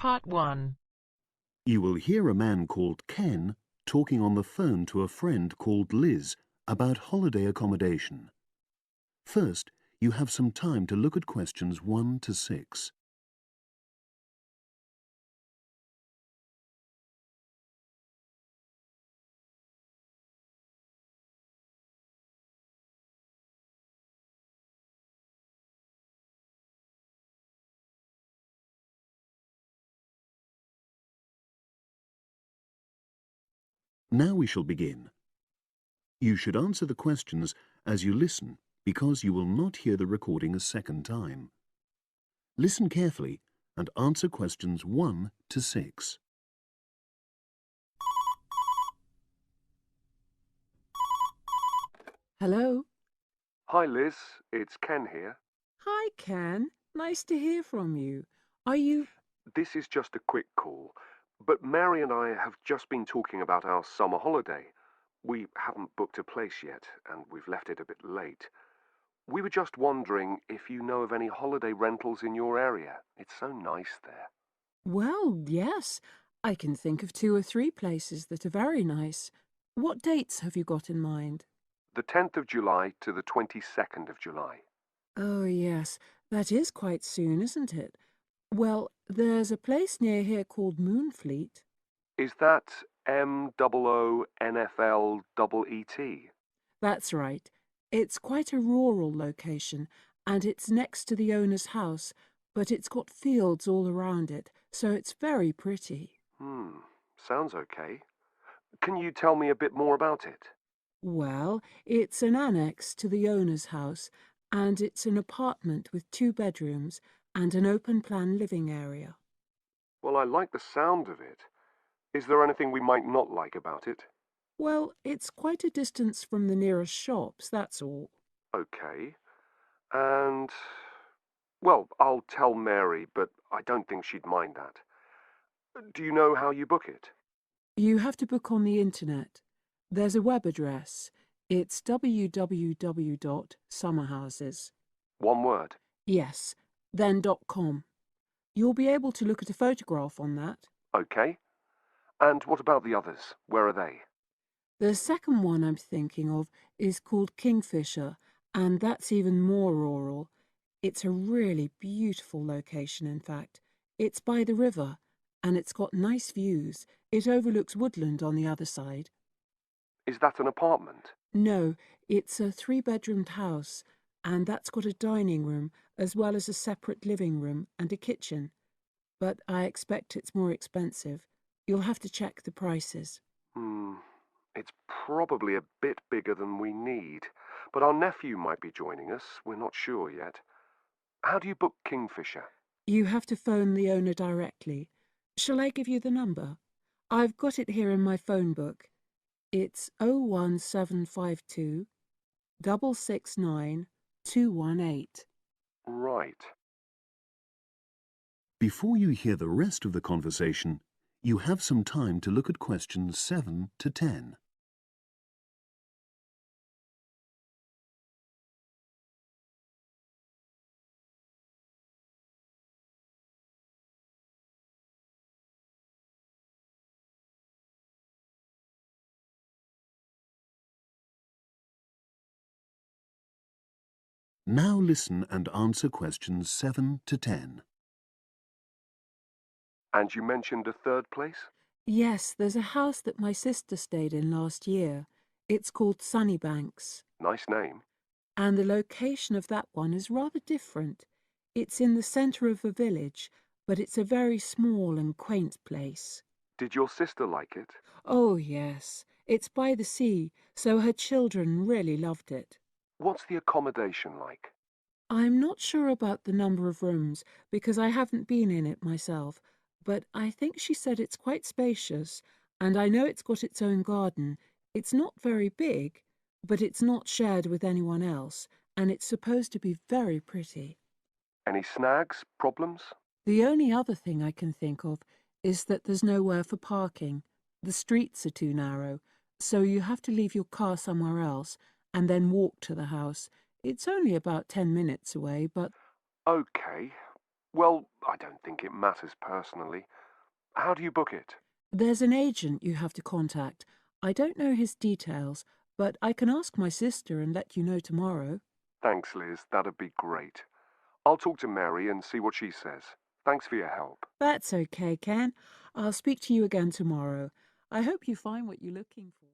Part 1. You will hear a man called Ken talking on the phone to a friend called Liz about holiday accommodation. First, you have some time to look at questions 1 to 6. Now we shall begin. You should answer the questions as you listen because you will not hear the recording a second time. Listen carefully and answer questions 1 to 6. Hello. Hi Liz, it's Ken here. Hi, Ken. Nice to hear from you. Are you... This is just a quick call, but Mary and I have just been talking about our summer holiday. We haven't booked a place yet, and we've left it a bit late. We were just wondering if you know of any holiday rentals in your area. It's so nice there. Well, yes. I can think of 2 or 3 places that are very nice. What dates have you got in mind? The 10th of July to the 22nd of July. Oh, yes. That is quite soon, isn't it? Well, there's a place near here called Moonfleet. Is that MOONFLEET? That's right. It's quite a rural location, and it's next to the owner's house, but it's got fields all around it, so it's very pretty. Sounds okay. Can you tell me a bit more about it? Well, it's an annex to the owner's house, and it's an apartment with 2 bedrooms and an open-plan living area. Well, I like the sound of it. Is there anything we might not like about it? Well, it's quite a distance from the nearest shops, that's all. Okay. And, well, I'll tell Mary, but I don't think she'd mind that. Do you know how you book it? You have to book on the internet. There's a web address. It's www.summerhouses. One word. Yes, then .com. You'll be able to look at a photograph on that. Okay. And what about the others? Where are they? The second one I'm thinking of is called Kingfisher, and that's even more rural. It's a really beautiful location, in fact. It's by the river, and it's got nice views. It overlooks woodland on the other side. Is that an apartment? No, it's a 3-bedroomed house, and that's got a dining room as well as a separate living room and a kitchen. But I expect it's more expensive. You'll have to check the prices. It's probably a bit bigger than we need, but our nephew might be joining us. We're not sure yet. How do you book Kingfisher? You have to phone the owner directly. Shall I give you the number? I've got it here in my phone book. It's 01752 669 218. Right. Before you hear the rest of the conversation, you have some time to look at questions 7 to 10. Now listen and answer questions 7 to 10. And you mentioned a third place? Yes, there's a house that my sister stayed in last year. It's called Sunnybanks. Nice name. And the location of that one is rather different. It's in the centre of a village, but it's a very small and quaint place. Did your sister like it? Oh, yes. It's by the sea, so her children really loved it. What's the accommodation like? I'm not sure about the number of rooms, because I haven't been in it myself, but I think she said it's quite spacious, and I know it's got its own garden. It's not very big, but it's not shared with anyone else, and it's supposed to be very pretty. Any snags? Problems? The only other thing I can think of is that there's nowhere for parking. The streets are too narrow, so you have to leave your car somewhere else and then walk to the house. It's only about 10 minutes away, but... Okay. Well, I don't think it matters personally. How do you book it? There's an agent you have to contact. I don't know his details, but I can ask my sister and let you know tomorrow. Thanks, Liz. That'd be great. I'll talk to Mary and see what she says. Thanks for your help. That's okay, Ken. I'll speak to you again tomorrow. I hope you find what you're looking for.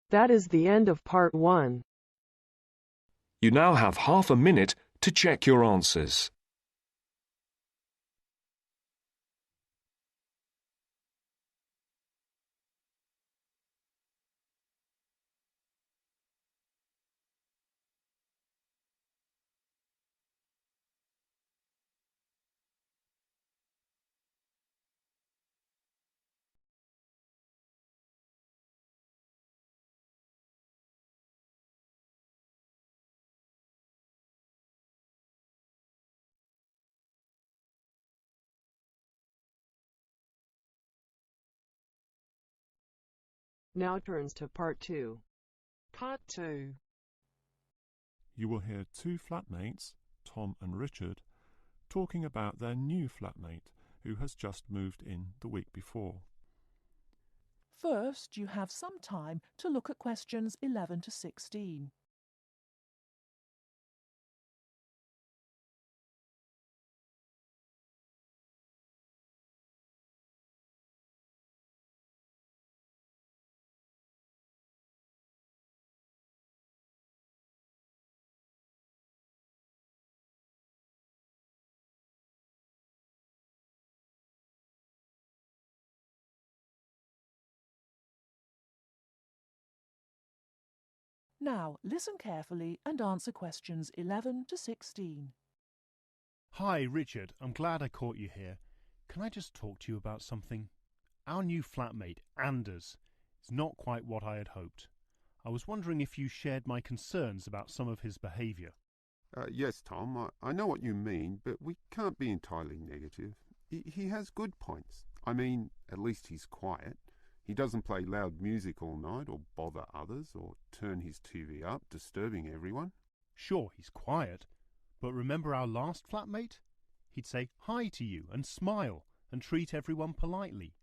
That is the end of part 1. You now have half a minute to check your answers. Now turns to part 2. Part 2. You will hear two flatmates, Tom and Richard, talking about their new flatmate who has just moved in the week before. First, you have some time to look at questions 11 to 16. Now, listen carefully and answer questions 11 to 16. Hi, Richard. I'm glad I caught you here. Can I just talk to you about something? Our new flatmate, Anders, is not quite what I had hoped. I was wondering if you shared my concerns about some of his behaviour. Yes, Tom, I know what you mean, but we can't be entirely negative. He has good points. I mean, at least he's quiet. He doesn't play loud music all night or bother others or turn his TV up, disturbing everyone. Sure, he's quiet, but remember our last flatmate? He'd say hi to you and smile and treat everyone politely.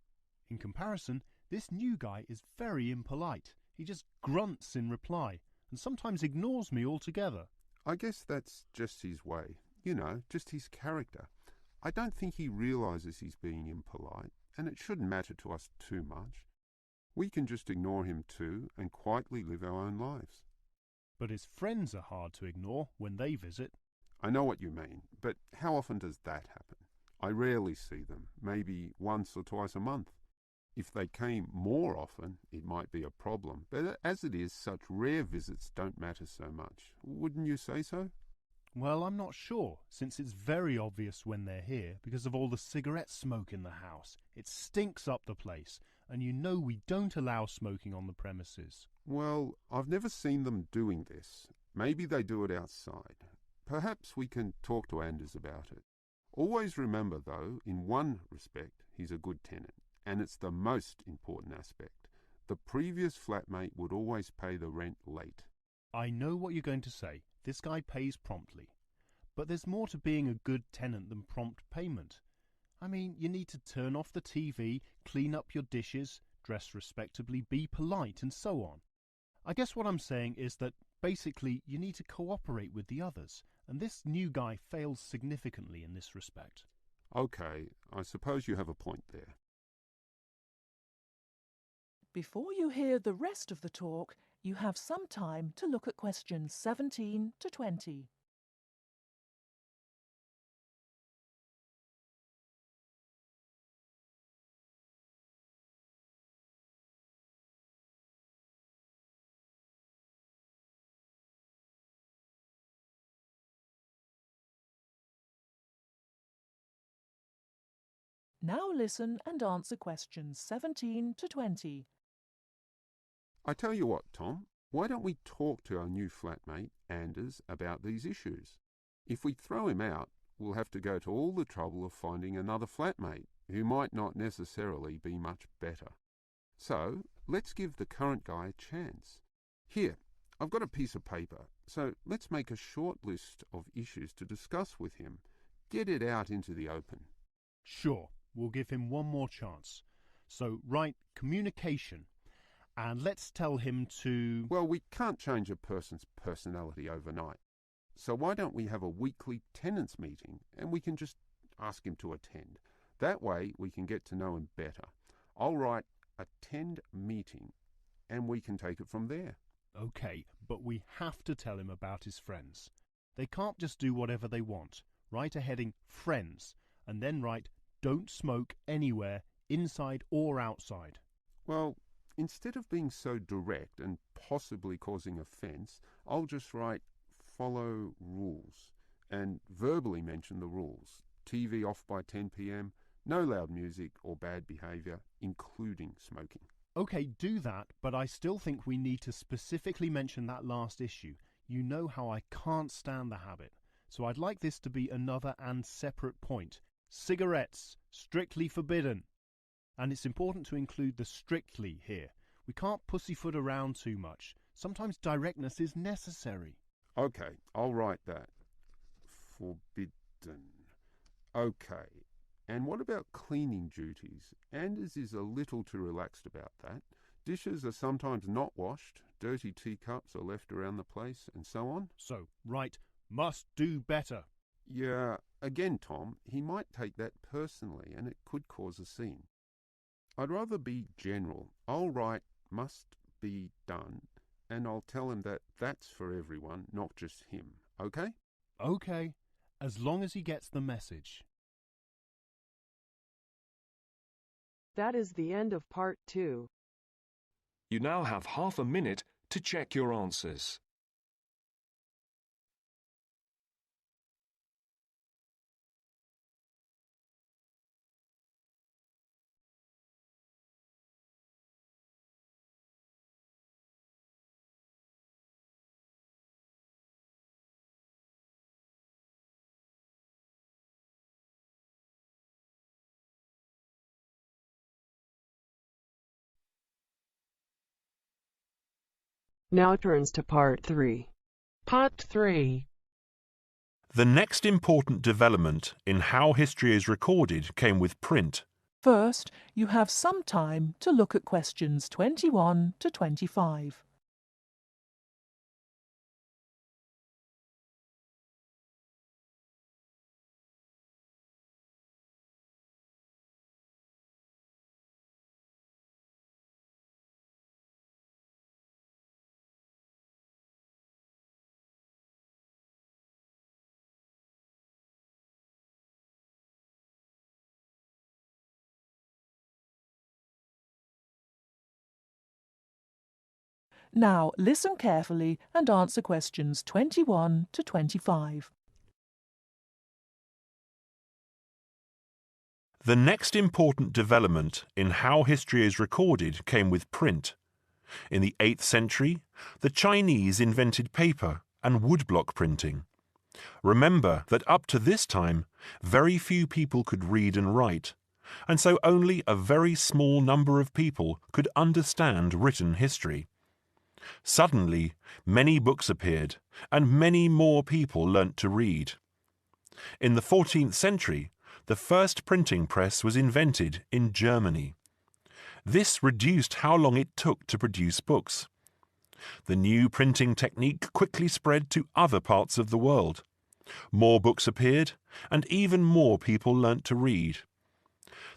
In comparison, this new guy is very impolite. He just grunts in reply and sometimes ignores me altogether. I guess that's just his way, just his character. I don't think he realises he's being impolite, and it shouldn't matter to us too much. We can just ignore him too and quietly live our own lives. But his friends are hard to ignore when they visit. I know what you mean, but how often does that happen? I rarely see them, maybe once or twice a month. If they came more often, it might be a problem, but as it is, such rare visits don't matter so much. Wouldn't you say so? Well, I'm not sure, since it's very obvious when they're here because of all the cigarette smoke in the house. It stinks up the place, and you know we don't allow smoking on the premises. Well, I've never seen them doing this. Maybe they do it outside. Perhaps we can talk to Anders about it. Always remember, though, in one respect, he's a good tenant, and it's the most important aspect. The previous flatmate would always pay the rent late. I know what you're going to say. This guy pays promptly. But there's more to being a good tenant than prompt payment. I mean, you need to turn off the TV, clean up your dishes, dress respectably, be polite, and so on. I guess what I'm saying is that basically you need to cooperate with the others, and this new guy fails significantly in this respect. Okay, I suppose you have a point there. Before you hear the rest of the talk, you have some time to look at questions 17 to 20. Now listen and answer questions 17 to 20. I tell you what, Tom, why don't we talk to our new flatmate, Anders, about these issues? If we throw him out, we'll have to go to all the trouble of finding another flatmate who might not necessarily be much better. So, let's give the current guy a chance. Here, I've got a piece of paper, so let's make a short list of issues to discuss with him. Get it out into the open. Sure, we'll give him one more chance. So write communication, and let's tell him to... Well, we can't change a person's personality overnight. So why don't we have a weekly tenants meeting and we can just ask him to attend. That way we can get to know him better. I'll write attend meeting and we can take it from there. OK, but we have to tell him about his friends. They can't just do whatever they want. Write a heading friends and then write don't smoke anywhere, inside or outside. Well, instead of being so direct and possibly causing offence, I'll just write follow rules and verbally mention the rules. TV off by 10 p.m, no loud music or bad behaviour, including smoking. OK, do that, but I still think we need to specifically mention that last issue. You know how I can't stand the habit, so I'd like this to be another and separate point. Cigarettes, strictly forbidden. And it's important to include the strictly here. We can't pussyfoot around too much. Sometimes directness is necessary. OK, I'll write that. Forbidden. OK, and what about cleaning duties? Anders is a little too relaxed about that. Dishes are sometimes not washed, dirty teacups are left around the place, and so on. So, write must do better. Yeah, again, Tom, he might take that personally and it could cause a scene. I'd rather be general. I'll write must be done and I'll tell him that that's for everyone, not just him. OK? OK, as long as he gets the message. That is the end of part 2. You now have half a minute to check your answers. Now turns to part 3. Part 3. The next important development in how history is recorded came with print. First, you have some time to look at questions 21 to 25. Now listen carefully and answer questions 21 to 25. The next important development in how history is recorded came with print. In the 8th century, the Chinese invented paper and woodblock printing. Remember that up to this time, very few people could read and write, and so only a very small number of people could understand written history. Suddenly, many books appeared, and many more people learnt to read. In the 14th century, the first printing press was invented in Germany. This reduced how long it took to produce books. The new printing technique quickly spread to other parts of the world. More books appeared, and even more people learnt to read.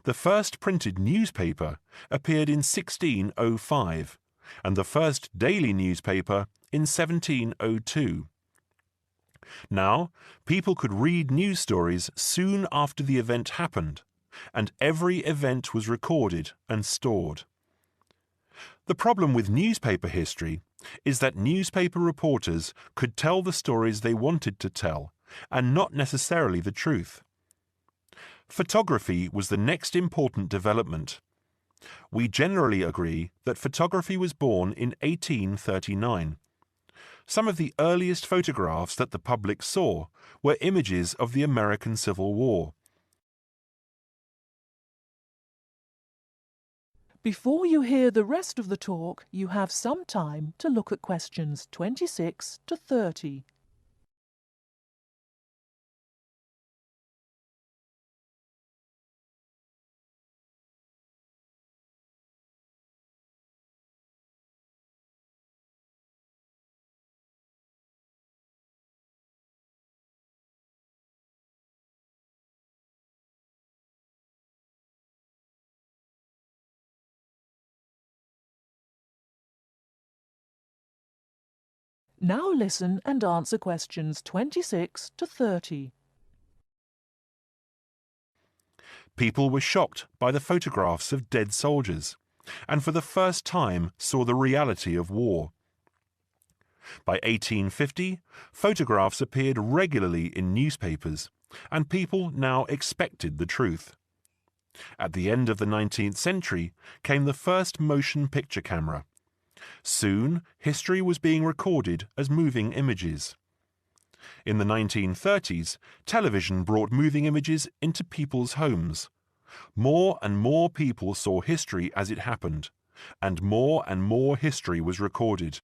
The first printed newspaper appeared in 1605, and the first daily newspaper in 1702. Now, people could read news stories soon after the event happened, and every event was recorded and stored. The problem with newspaper history is that newspaper reporters could tell the stories they wanted to tell, and not necessarily the truth. Photography was the next important development. We generally agree that photography was born in 1839. Some of the earliest photographs that the public saw were images of the American Civil War. Before you hear the rest of the talk, you have some time to look at questions 26 to 30. Now listen and answer questions 26 to 30. People were shocked by the photographs of dead soldiers, and for the first time saw the reality of war. By 1850, photographs appeared regularly in newspapers, and people now expected the truth. At the end of the 19th century came the first motion picture camera. Soon, history was being recorded as moving images. In the 1930s, television brought moving images into people's homes. More and more people saw history as it happened, and more history was recorded.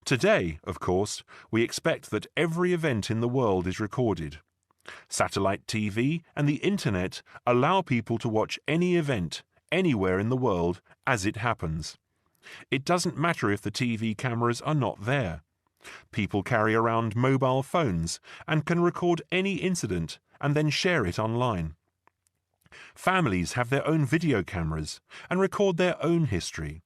Today, of course, we expect that every event in the world is recorded. Satellite TV and the Internet allow people to watch any event, anywhere in the world, as it happens. It doesn't matter if the TV cameras are not there. People carry around mobile phones and can record any incident and then share it online. Families have their own video cameras and record their own history.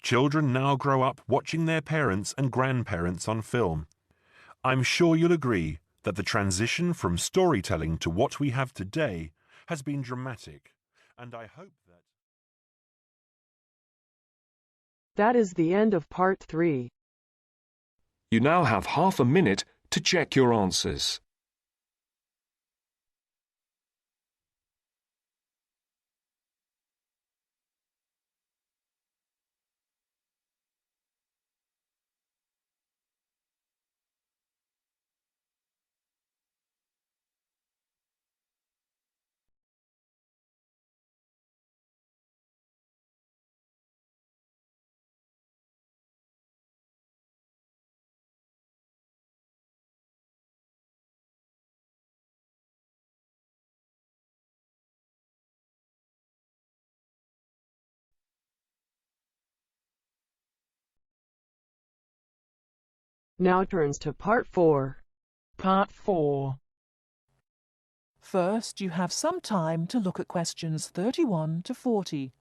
Children now grow up watching their parents and grandparents on film. I'm sure you'll agree that the transition from storytelling to what we have today has been dramatic, and I hope that... That is the end of part 3. You now have half a minute to check your answers. Now turns to part 4. Part 4. First, you have some time to look at questions 31 to 40.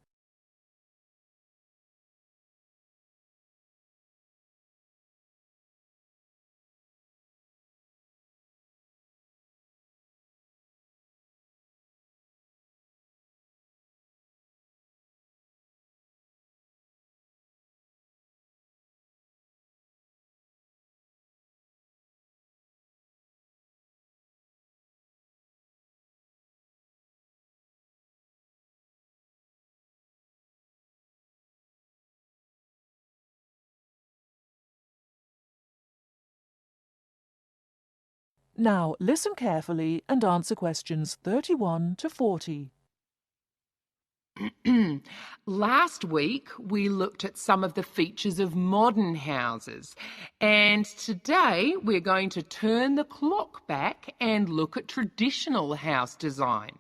Now listen carefully and answer questions 31 to 40. Last week, we looked at some of the features of modern houses, and today we're going to turn the clock back and look at traditional house design.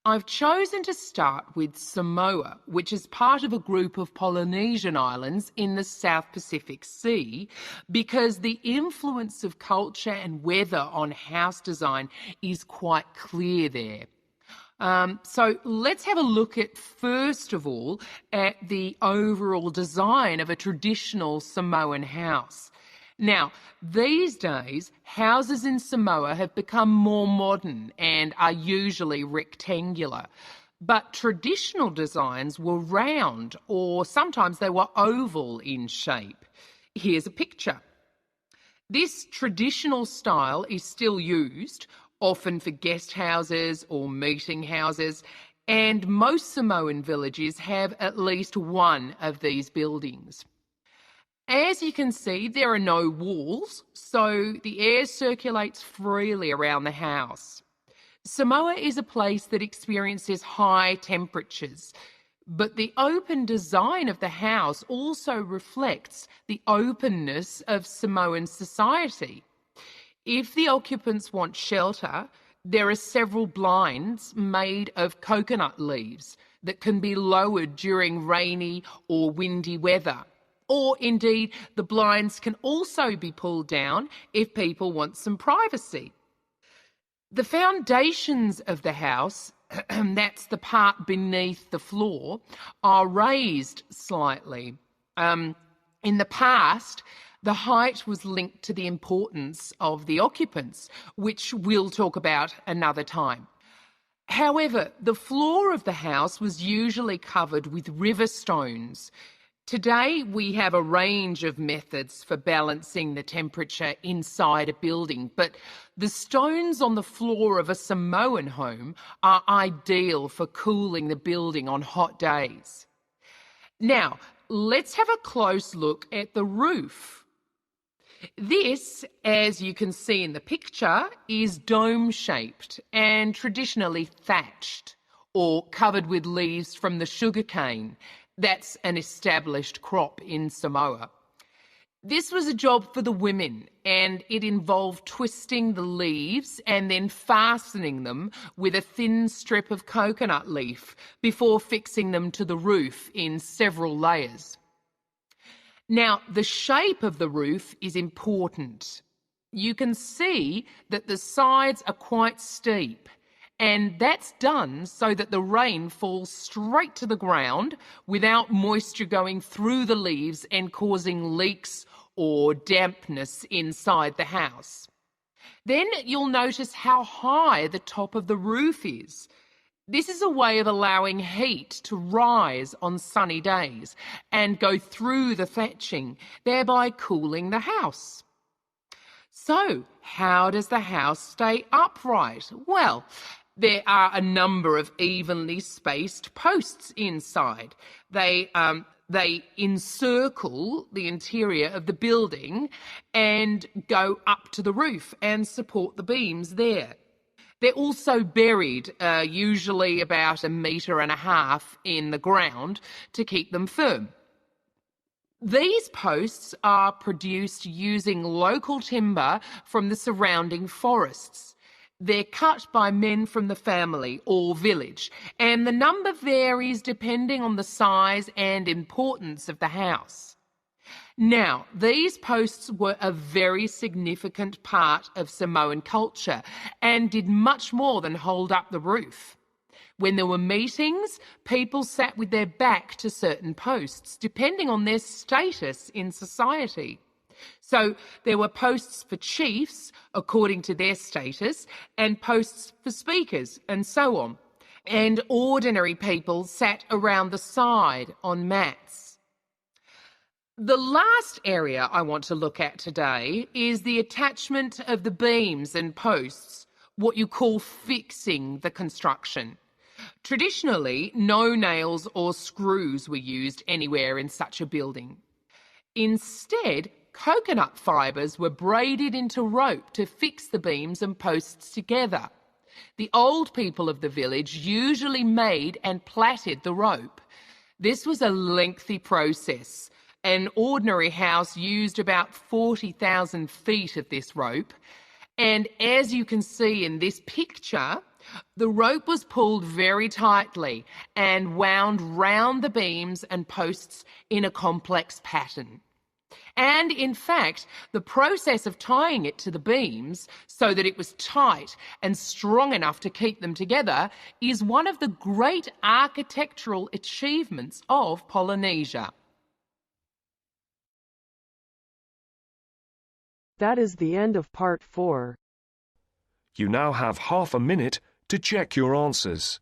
I've chosen to start with Samoa, which is part of a group of Polynesian islands in the South Pacific Sea, because the influence of culture and weather on house design is quite clear there. So let's have a look at, first of all, at the overall design of a traditional Samoan house. Now, these days, houses in Samoa have become more modern and are usually rectangular. But traditional designs were round, or sometimes they were oval in shape. Here's a picture. This traditional style is still used, often for guest houses or meeting houses, and most Samoan villages have at least one of these buildings. As you can see, there are no walls, so the air circulates freely around the house. Samoa is a place that experiences high temperatures, but the open design of the house also reflects the openness of Samoan society. If the occupants want shelter, there are several blinds made of coconut leaves that can be lowered during rainy or windy weather. Or indeed, the blinds can also be pulled down if people want some privacy. The foundations of the house, that's the part beneath the floor, are raised slightly. In the past, the height was linked to the importance of the occupants, which we'll talk about another time. However, the floor of the house was usually covered with river stones. Today, we have a range of methods for balancing the temperature inside a building, but the stones on the floor of a Samoan home are ideal for cooling the building on hot days. Now, let's have a close look at the roof. This, as you can see in the picture, is dome-shaped and traditionally thatched or covered with leaves from the sugarcane. That's an established crop in Samoa. This was a job for the women, and it involved twisting the leaves and then fastening them with a thin strip of coconut leaf before fixing them to the roof in several layers. Now, the shape of the roof is important. You can see that the sides are quite steep, and that's done so that the rain falls straight to the ground without moisture going through the leaves and causing leaks or dampness inside the house. Then you'll notice how high the top of the roof is. This is a way of allowing heat to rise on sunny days and go through the thatching, thereby cooling the house. So, how does the house stay upright? Well, there are a number of evenly spaced posts inside. They encircle the interior of the building and go up to the roof and support the beams there. They're also buried, usually about 1.5 meters in the ground to keep them firm. These posts are produced using local timber from the surrounding forests. They're cut by men from the family or village, and the number varies depending on the size and importance of the house. Now, these posts were a very significant part of Samoan culture and did much more than hold up the roof. When there were meetings, people sat with their back to certain posts, depending on their status in society. So there were posts for chiefs, according to their status, and posts for speakers, and so on. And ordinary people sat around the side on mats. The last area I want to look at today is the attachment of the beams and posts, what you call fixing the construction. Traditionally, no nails or screws were used anywhere in such a building. Instead, coconut fibres were braided into rope to fix the beams and posts together. The old people of the village usually made and plaited the rope. This was a lengthy process. An ordinary house used about 40,000 feet of this rope. And as you can see in this picture, the rope was pulled very tightly and wound round the beams and posts in a complex pattern. And in fact, the process of tying it to the beams so that it was tight and strong enough to keep them together is one of the great architectural achievements of Polynesia. That is the end of part 4. You now have half a minute to check your answers.